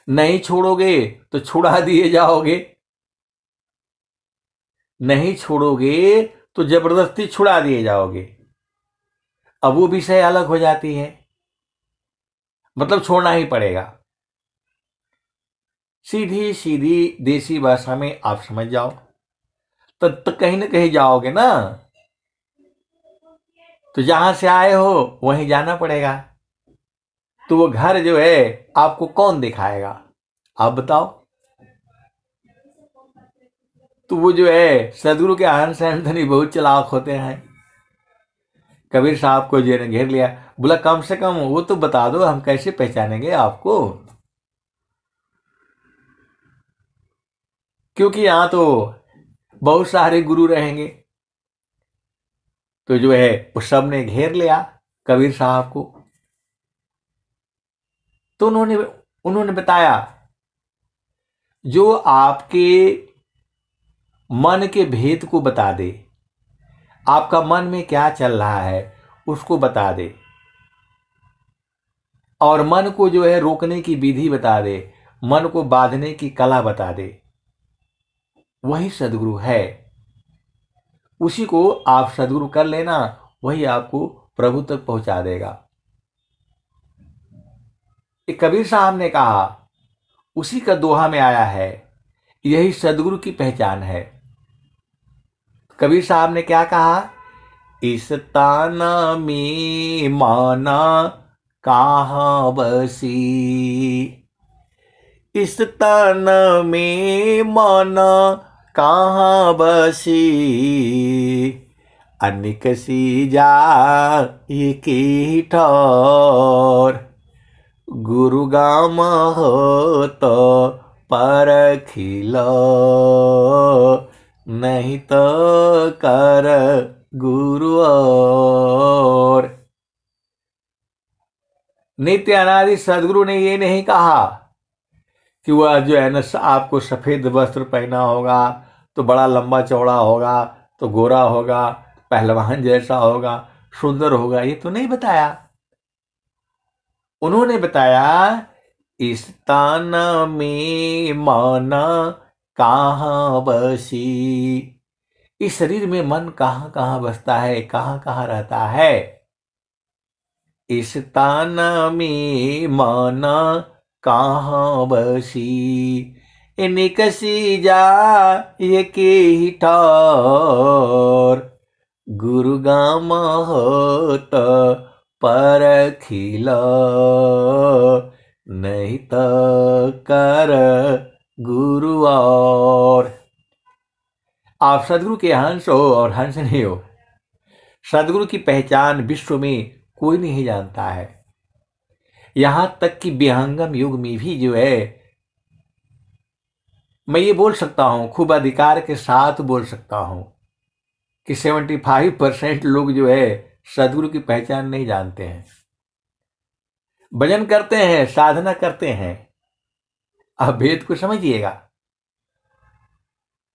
नहीं छोड़ोगे तो छुड़ा दिए जाओगे, नहीं छोड़ोगे तो जबरदस्ती छुड़ा दिए जाओगे। अब वो विषय अलग हो जाती है, मतलब छोड़ना ही पड़ेगा। सीधी सीधी देसी भाषा में आप समझ जाओ, तो कहीं ना कहीं जाओगे ना, तो जहां से आए हो वहीं जाना पड़ेगा। तो वो घर जो है आपको कौन दिखाएगा, आप बताओ। तो वो जो है सदगुरु के हंस एंथनी बहुत चालाक होते हैं। कबीर साहब को जो घेर लिया, बोला कम से कम वो तो बता दो, हम कैसे पहचानेंगे आपको, क्योंकि यहां तो बहुत सारे गुरु रहेंगे। तो जो है उस सब ने घेर लिया कबीर साहब को। तो उन्होंने उन्होंने बताया जो आपके मन के भेद को बता दे, आपका मन में क्या चल रहा है उसको बता दे, और मन को जो है रोकने की विधि बता दे, मन को बांधने की कला बता दे, वही सदगुरु है। उसी को आप सदगुरु कर लेना, वही आपको प्रभु तक पहुंचा देगा। एक कबीर साहब ने कहा, उसी का दोहा में आया है, यही सदगुरु की पहचान है। कबीर साहब ने क्या कहा, इस ताना में माना कहाँ बसी, इस ताना में माना कहाँ बसी, अनिक सी जा एक ही ठौर, गुरु गाम हो तो परखिलो, नहीं तो कर गुरु और। नित्य अनादि सदगुरु ने ये नहीं कहा कि वह जो है ना आपको सफेद वस्त्र पहना होगा तो बड़ा लंबा चौड़ा होगा, तो गोरा होगा, पहलवान जैसा होगा, सुंदर होगा, ये तो नहीं बताया। उन्होंने बताया इस तान में माना कहाँ बसी, इस शरीर में मन कहाँ कहाँ बसता है, कहाँ कहाँ रहता है। इस तान में माना कहाँ बसी, निकसी जा ये के ही ठौर, गुरु गाम होत परखिल, नहीं तो कर गुरु और। आप सदगुरु के हंस हो और हंस नहीं हो। सदगुरु की पहचान विश्व में कोई नहीं जानता है, यहां तक कि विहंगम युग में भी जो है, मैं ये बोल सकता हूं, खूब अधिकार के साथ बोल सकता हूं कि 75% लोग जो है सदगुरु की पहचान नहीं जानते हैं। भजन करते हैं, साधना करते हैं, आप भेद को समझिएगा।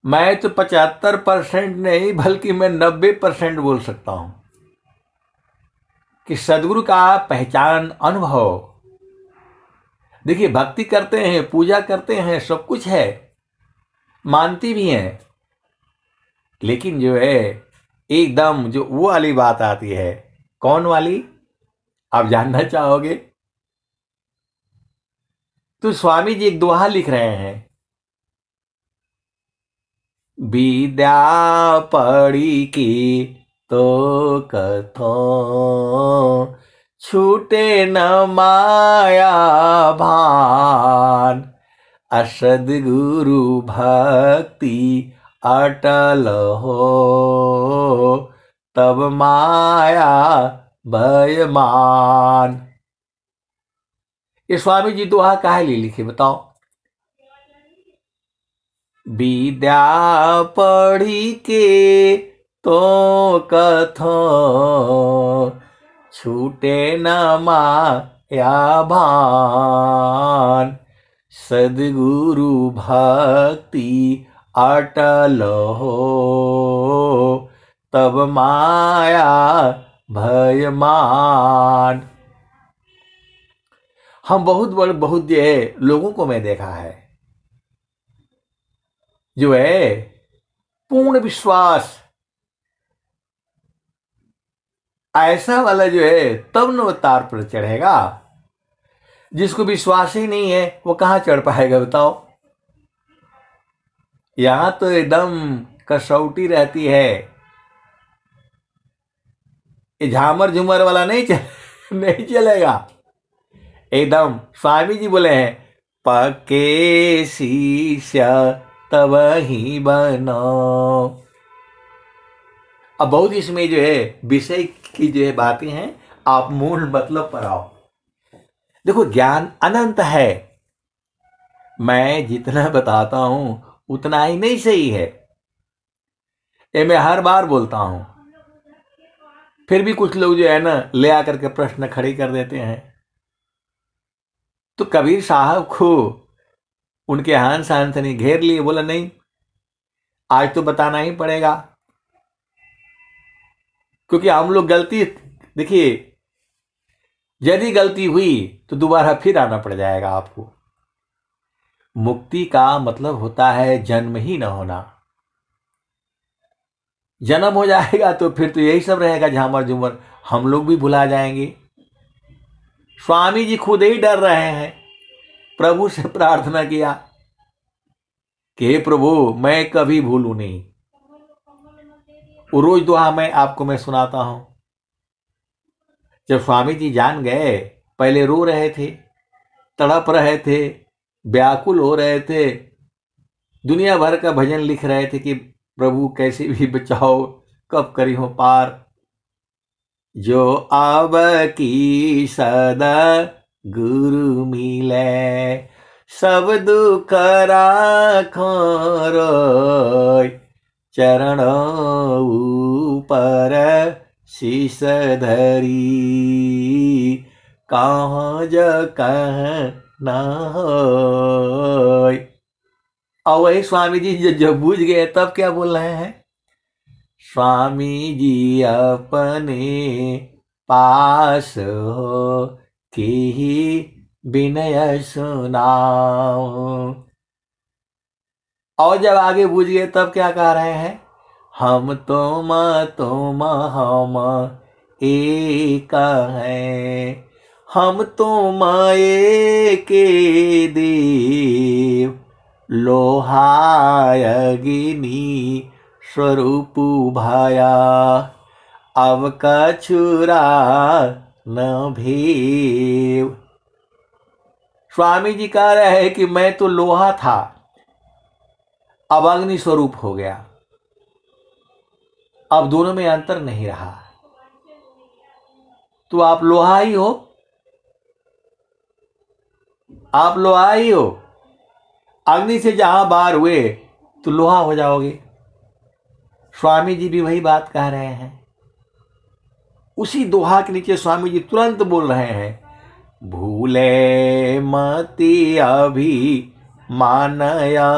मैं तो 75% नहीं बल्कि मैं 90% बोल सकता हूं कि सदगुरु का पहचान अनुभव। देखिए भक्ति करते हैं, पूजा करते हैं, सब कुछ है, मानती भी हैं, लेकिन जो है एकदम जो वो वाली बात आती है, कौन वाली आप जानना चाहोगे? तो स्वामी जी एक दोहा लिख रहे हैं, विद्या पढ़ी की तो कथो, छूटे न माया भान, असद गुरु भक्ति अटल हो, तब माया भयमान। ये स्वामी जी दोहा काहे लिए लिखे बताओ? विद्या पढ़ी के तो कथो, छूटे न माया भान, सदगुरु भक्ति अटल हो तब माया भय मान। हम बहुत जो है लोगों को मैं देखा है, जो है पूर्ण विश्वास ऐसा वाला जो है तब न वो तार पर चढ़ेगा। जिसको विश्वास ही नहीं है वो कहां चढ़ पाएगा बताओ। यहां तो एकदम कसौटी रहती है। ये झामर झूमर वाला नहीं चलेगा। एकदम स्वामी जी बोले हैं, पक्के शिष्य तब ही बनो। अब बहुत इसमें जो है विषय की जो है बातें हैं, आप मूल मतलब पर आओ। देखो ज्ञान अनंत है, मैं जितना बताता हूं उतना ही नहीं सही है, ये मैं हर बार बोलता हूं। फिर भी कुछ लोग जो है ना ले आकर के प्रश्न खड़े कर देते हैं। तो कबीर साहब को उनके हान शान से नहीं घेर लिए, बोला नहीं आज तो बताना ही पड़ेगा, क्योंकि हम लोग गलती, देखिए यदि गलती हुई तो दोबारा फिर आना पड़ जाएगा आपको। मुक्ति का मतलब होता है जन्म ही न होना। जन्म हो जाएगा तो फिर तो यही सब रहेगा झामर झूमर, हम लोग भी भुला जाएंगे। स्वामी जी खुद ही डर रहे हैं, प्रभु से प्रार्थना किया कि हे प्रभु मैं कभी भूलूं नहीं। वो रोज दुआ मैं सुनाता हूं। जब स्वामी जी जान गए, पहले रो रहे थे, तड़प रहे थे, व्याकुल हो रहे थे, दुनिया भर का भजन लिख रहे थे कि प्रभु कैसे भी बचाओ, कब करी हो पार। जो अब की सदा गुरु मिले, सब दुख राखो रोय, चरण ऊपर शीस धरी, कहाँ ज कहाँ न होय। और वही स्वामी जी जब बूझ गए तब क्या बोल रहे हैं, स्वामी जी अपने पास हो कि ही विनय सुनाओ। और जब आगे बूझ गए तब क्या कह रहे हैं, हम तुम हम एक हैं, हम तुम एक देव, लोहाय अग्नि स्वरूप भाया, अब कछुरा न भेव। स्वामी जी कह रहे हैं कि मैं तो लोहा था, अब अग्नि स्वरूप हो गया, अब दोनों में अंतर नहीं रहा। तो आप लोहा ही हो, आप लोहा ही हो। अग्नि से जहां बाहर हुए तो लोहा हो जाओगे। स्वामी जी भी वही बात कह रहे हैं। उसी दोहा के नीचे स्वामी जी तुरंत बोल रहे हैं, भूले मति अभी मानया,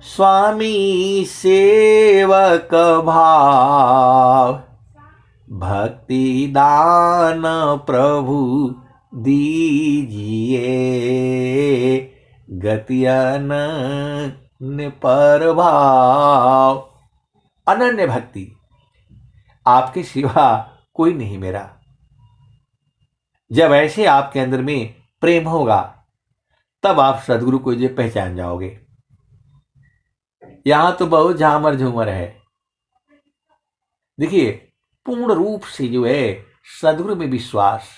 स्वामी सेवक भाव, भक्ति दान प्रभु दीजिए, गति अनन्य पर भाव। अनन्य भक्ति, आपके सिवा कोई नहीं मेरा। जब ऐसे आपके अंदर में प्रेम होगा तब आप सदगुरु को जो पहचान जाओगे। यहां तो बहुत झामर झूमर है। देखिए पूर्ण रूप से जो है सदगुरु में विश्वास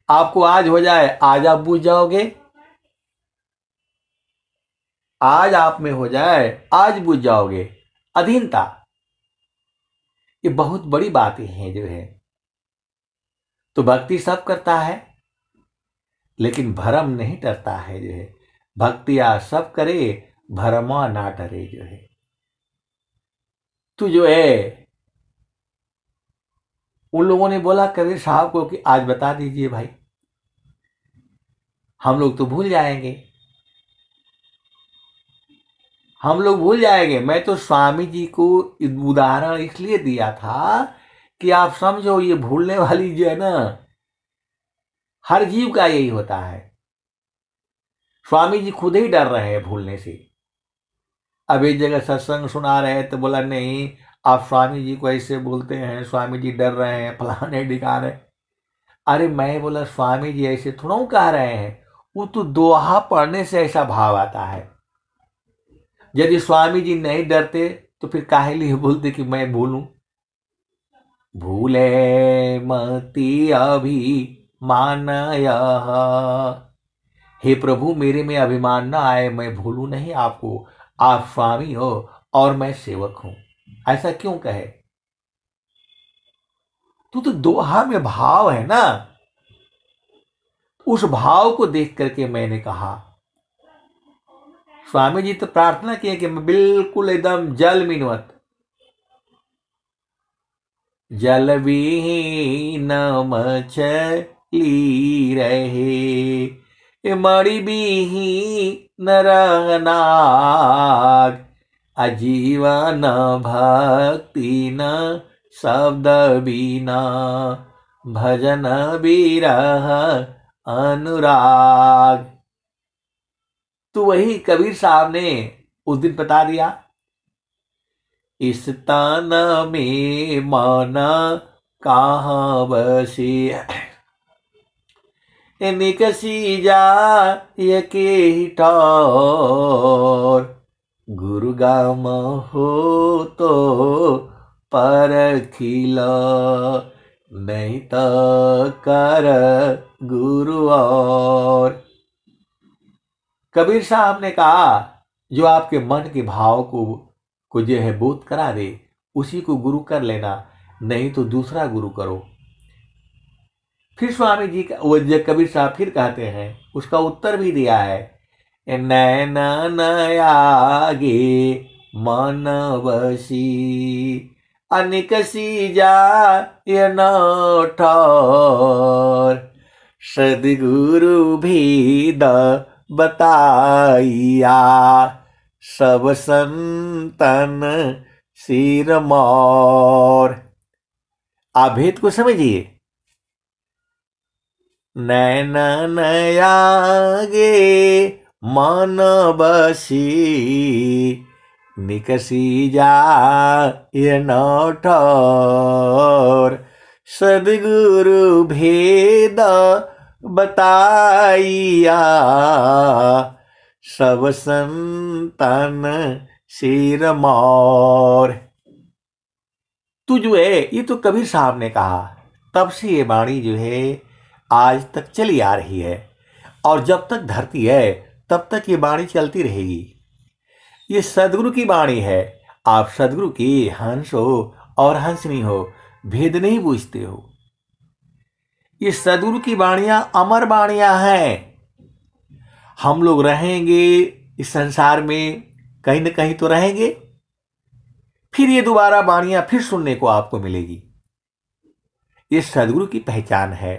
आपको आज हो जाए, आज आप बूझ जाओगे। आज आप में हो जाए, आज बूझ जाओगे। अधीनता, ये बहुत बड़ी बातें हैं जो है। तो भक्ति सब करता है लेकिन भरम नहीं डरता है जो है। भक्तिया सब करे, भरमा ना डरे जो है। तो जो है उन लोगों ने बोला कबीर साहब को कि आज बता दीजिए भाई, हम लोग तो भूल जाएंगे। हम लोग भूल जाएंगे। मैं तो स्वामी जी को उदाहरण इसलिए दिया था कि आप समझो, ये भूलने वाली जो है ना, हर जीव का यही होता है। स्वामी जी खुद ही डर रहे हैं भूलने से। अब एक जगह सत्संग सुना रहे हैं तो बोला नहीं, आप स्वामी जी को ऐसे बोलते हैं, स्वामी जी डर रहे हैं, फलाने ढिकाने। अरे मैं बोला स्वामी जी ऐसे थोड़ा कह रहे हैं, वो तो दोहा पढ़ने से ऐसा भाव आता है। यदि स्वामी जी नहीं डरते तो फिर काहे लिए बोलते कि मैं भूलूं। भूले मति अभी मान यह, हे प्रभु मेरे में अभिमान ना आए, मैं भूलूं नहीं आपको। आप स्वामी हो और मैं सेवक हूं, ऐसा क्यों कहे। तो दोहा में भाव है ना, उस भाव को देख करके मैंने कहा। स्वामी जी तो प्रार्थना किए कि मैं बिल्कुल एकदम जल मिनवत, जल विहीन मछली रहे, मणि विहीन रहनाग, आजीवन भक्ति न शब्द बिना, भजन बिरह अनुराग। तो वही कबीर साहब ने उस दिन बता दिया, इस तन में मन कहाँ बसे, निकसी जा ये के ही ठौर, गुरु गम हो तो परखिल, नहीं तो कर गुरु और। कबीर साहब ने कहा, जो आपके मन के भाव को जो है बोध करा दे, उसी को गुरु कर लेना, नहीं तो दूसरा गुरु करो। फिर स्वामी जी का वो जो कबीर साहब फिर कहते हैं, उसका उत्तर भी दिया है, नैन नयागे मन बसी, अनिकसी जा ये न ठौर, सदगुरु भेद बताइया, सब संतन सिर मोर। आप भेद को समझिए, नैन नयागे मन बसी, निकसी जा ये न ठौर, सदगुरु भेद बताइया, सब संतन सिर मोर। तू जो है, ये तो कबीर साहब ने कहा, तब से ये वाणी जो है आज तक चली आ रही है, और जब तक धरती है तब तक ये वाणी चलती रहेगी। ये सदगुरु की वाणी है। आप सदगुरु की हंस हो और हंसनी हो, भेद नहीं बूझते हो। ये सदगुरु की वाणियां अमर वाणियां हैं। हम लोग रहेंगे इस संसार में, कहीं ना कहीं तो रहेंगे, फिर ये दोबारा वाणियां फिर सुनने को आपको मिलेगी। ये सदगुरु की पहचान है।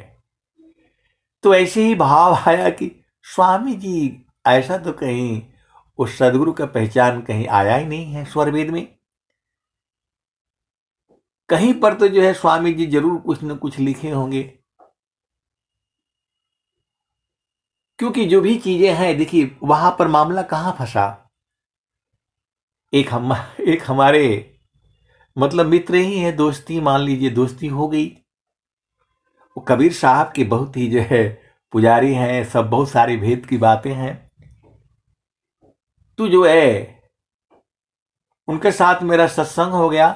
तो ऐसे ही भाव आया कि स्वामी जी, ऐसा तो कहीं उस सदगुरु का पहचान कहीं आया ही नहीं है स्वर वेद में। कहीं पर तो जो है स्वामी जी जरूर कुछ न कुछ लिखे होंगे, क्योंकि जो भी चीजें हैं, देखिए वहां पर मामला कहां फंसा। एक हमारे मतलब मित्र ही है, दोस्ती मान लीजिए, दोस्ती हो गई। वो कबीर साहब के बहुत ही जो है पुजारी हैं, सब बहुत सारी भेद की बातें हैं। तो जो है उनके साथ मेरा सत्संग हो गया।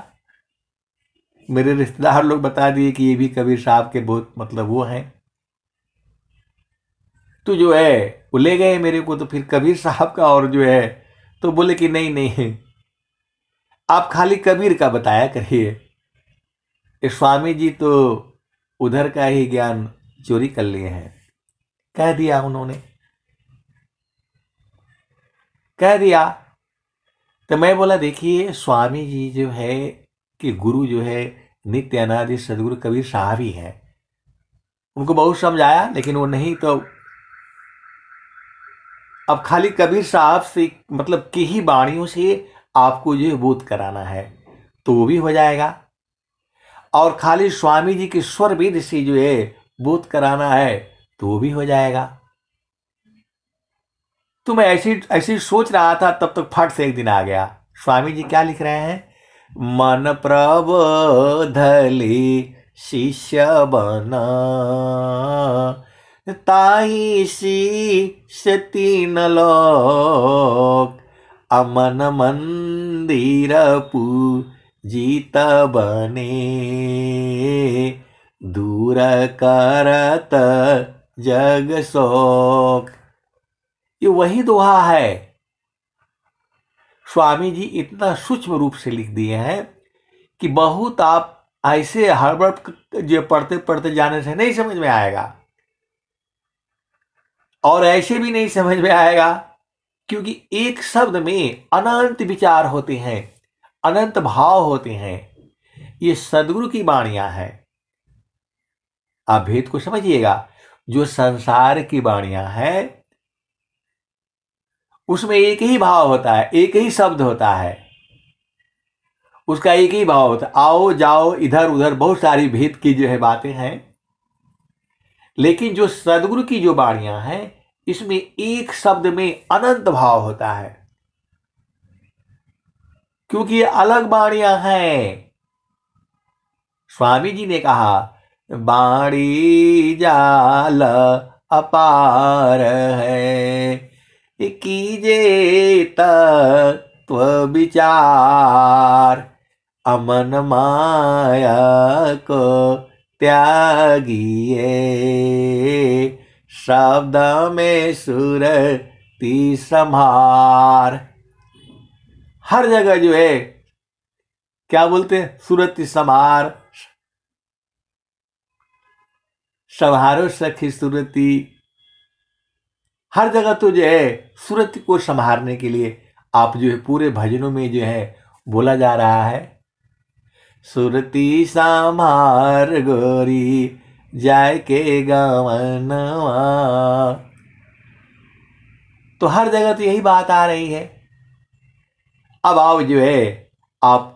मेरे रिश्तेदार लोग बता दिए कि ये भी कबीर साहब के बहुत मतलब वो हैं। तो जो है वो ले गए मेरे को, तो फिर कबीर साहब का और जो है, तो बोले कि नहीं नहीं, आप खाली कबीर का बताया करिए, ये स्वामी जी तो उधर का ही ज्ञान चोरी कर लिए हैं। कह दिया उन्होंने, कह दिया। तो मैं बोला देखिए, स्वामी जी जो है कि गुरु जो है नित्य अनादि सदगुरु कबीर साहब ही हैं। उनको बहुत समझाया, लेकिन वो नहीं, तो अब खाली कबीर साहब से मतलब की ही वाणियों से आपको जो है बोध कराना है तो वो भी हो जाएगा, और खाली स्वामी जी के स्वर वेद से जो है बोध कराना है तो वो भी हो जाएगा। तो मैं ऐसी ऐसी सोच रहा था, तब तक फट से एक दिन आ गया। स्वामी जी क्या लिख रहे हैं? मन प्रबोधली शिष्य बना, ताही शीश तीन लोक, अमन मंदिर पूजित बने, दूर करत जग शोक। ये वही दोहा है। स्वामी जी इतना सूक्ष्म रूप से लिख दिए हैं कि बहुत आप ऐसे हड़बड़ जो पढ़ते पढ़ते जाने से नहीं समझ में आएगा, और ऐसे भी नहीं समझ में आएगा, क्योंकि एक शब्द में अनंत विचार होते हैं, अनंत भाव होते हैं। ये सदगुरु की वाणियां हैं। आप भेद को समझिएगा। जो संसार की वाणियां हैं उसमें एक ही भाव होता है, एक ही शब्द होता है, उसका एक ही भाव होता है। आओ जाओ इधर उधर बहुत सारी भेद की जो है बातें हैं, लेकिन जो सदगुरु की जो वाणियां हैं इसमें एक शब्द में अनंत भाव होता है, क्योंकि ये अलग वाणियां हैं। स्वामी जी ने कहा बाणी जाल अपार है, कीजे तत्व विचार, अमन माया को त्यागिए, शब्द में सुरति संभार। हर जगह जो है क्या बोलते हैं? सुरति संभार, संभारो सखी सुरति। हर जगह तो जो है सुरति को संभालने के लिए आप जो है पूरे भजनों में जो है बोला जा रहा है, सुरति संभार गोरी जाय के गवनवा। तो हर जगह तो यही बात आ रही है। अब आओ जो है आप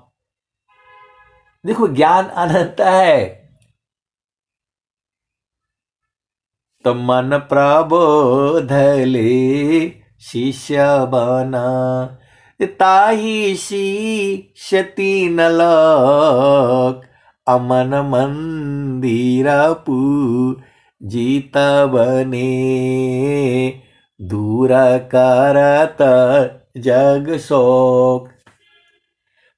देखो, ज्ञान अनंत है तो मन प्रबोधले शिष्य बना, ताही शीश तीन लोक, अमन मंदिर पूजित बने, दूर करत जग शोक।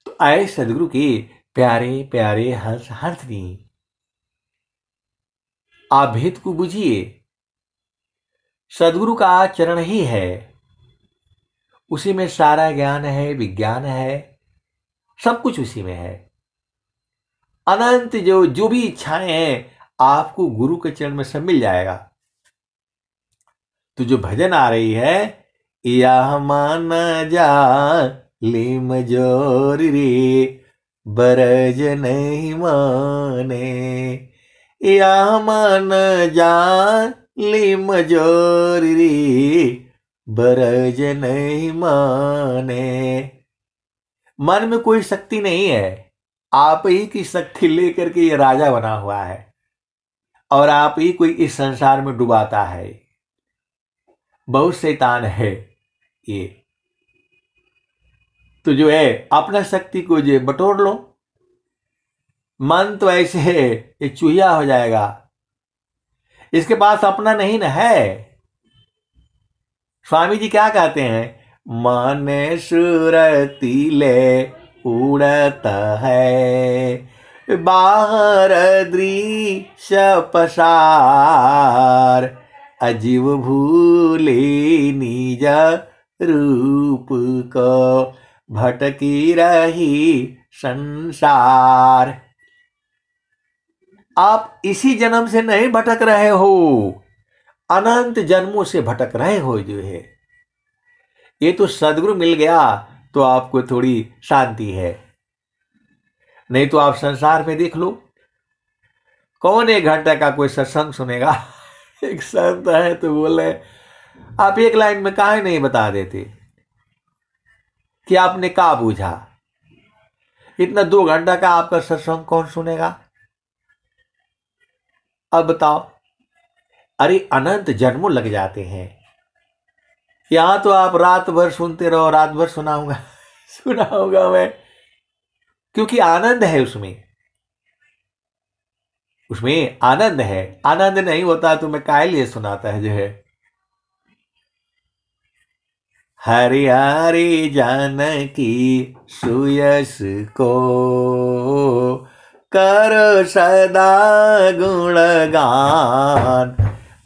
तो आए सदगुरु के प्यारे प्यारे हंस हंसनी, आप भेद को बुझिए। सदगुरु का चरण ही है, उसी में सारा ज्ञान है, विज्ञान है, सब कुछ उसी में है। अनंत जो जो भी इच्छाएं हैं आपको गुरु के चरण में सब मिल जाएगा। तो जो भजन आ रही है, या मान जा लिम जोर रे, बरज नहीं माने, या मान जा लिम जोर रे, बरज नहीं माने। मन में कोई शक्ति नहीं है, आप ही की शक्ति लेकर के ये राजा बना हुआ है, और आप ही कोई इस संसार में डुबाता है। बहुत शैतान है ये। तो जो है अपना शक्ति को जो बटोर लो। मन तो ऐसे है ये चूहिया हो जाएगा, इसके पास अपना नहीं ना है। स्वामी जी क्या कहते हैं? मन सुरती ले उड़त है, बाहर दृश्य पसार, अजीव भूले निज रूप को, भटकी रही संसार। आप इसी जन्म से नहीं भटक रहे हो, अनंत जन्मों से भटक रहे हो जो है। ये तो सदगुरु मिल गया तो आपको थोड़ी शांति है, नहीं तो आप संसार में देख लो, कौन 1 घंटे का कोई सत्संग सुनेगा? एक संत है तो बोले आप एक लाइन में काहे नहीं बता देते कि आपने क्या बूझा? इतना 2 घंटा का आपका सत्संग कौन सुनेगा? अब बताओ। अरे अनंत जन्मों लग जाते हैं। यहां तो आप रात भर सुनते रहो, रात भर सुनाऊंगा सुनाऊंगा मैं, क्योंकि आनंद है उसमें। उसमें आनंद है। आनंद नहीं होता तो मैं काहे लिए सुनाता है जो है। हरि हरि जानकी सुयस को करो सदा गुणगान,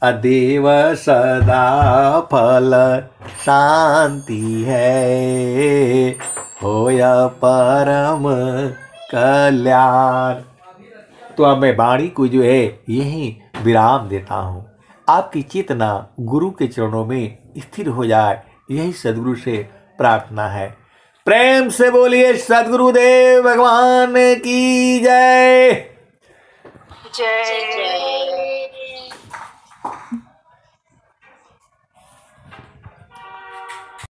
अदेव सदा फल शांति है, होया परम कल्याण। तो अब मैं वाणी को जो है यही विराम देता हूं। आपकी चेतना गुरु के चरणों में स्थिर हो जाए, यही सदगुरु से प्रार्थना है। प्रेम से बोलिए सदगुरुदेव भगवान की जय। जय।